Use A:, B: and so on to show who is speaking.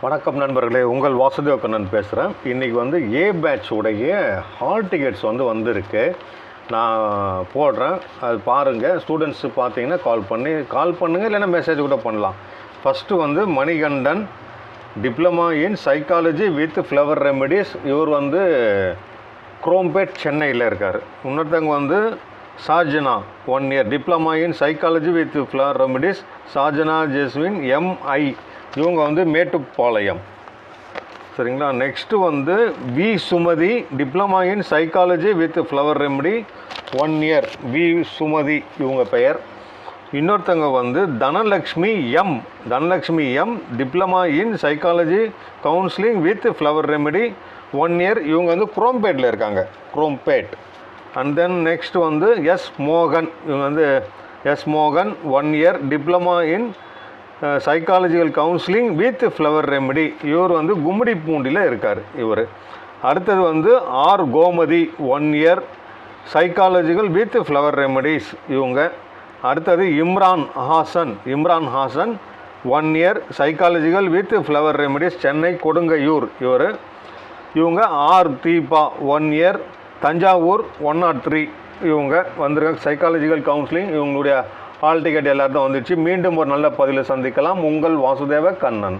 A: வணக்கம் நண்பர்களே, உங்கள் வாசுதேவ கண்ணன் பேசுகிறேன். இன்றைக்கி வந்து ஏ பேட்ச் உடைய ஹால் டிக்கெட்ஸ் வந்திருக்கு. நான் போடுறேன், அது பாருங்கள். ஸ்டூடெண்ட்ஸு பார்த்தீங்கன்னா கால் பண்ணுங்கள், இல்லைன்னா மெசேஜ் கூட பண்ணலாம். ஃபஸ்ட்டு வந்து Manikandan, diploma in psychology with flower remedies. இவர் வந்து குரோம்பேட் சென்னையில் இருக்கார். இன்னொருத்தவங்க வந்து Sajana, 1 year diploma in psychology with flower remedies, Sajana Jeswin MI. இவங்க வந்து மேட்டுப்பாளையம். சரிங்களா. நெக்ஸ்ட்டு வந்து V Sumathi, diploma in psychology with flower remedy, 1 year. V Sumathi இவங்க பெயர். இன்னொருத்தவங்க வந்து Dhanalakshmi M, diploma in psychology counselling with flower remedy, 1 year. இவங்க வந்து குரோம்பேட்டில் இருக்காங்க, குரோம்பேட். அண்ட் தென் நெக்ஸ்ட் வந்து எஸ் மோகன், இவங்க வந்து எஸ் மோகன், 1 year, diploma in psychological counselling with flower remedy. இவர் வந்து கும்மிடி பூண்டியில் இருக்கார் இவர். அடுத்தது வந்து R Gomathi, 1 year, psychological with flower remedies இவங்க. அடுத்தது Imran Hasan, 1 year, psychological with flower remedies, Chennai Kodungaiyur இவர். இவங்க ஆர் தீபா, 1 year, தஞ்சாவூர் 103. இவங்க வந்திருக்காங்க சைக்காலஜிக்கல் கவுன்சிலிங். இவங்களுடைய ஹால் டிக்கெட் எல்லாரும் வந்துடுச்சு. மீண்டும் ஒரு நல்ல பதிவில் சந்திக்கலாம். உங்கள் வாசுதேவ கண்ணன்.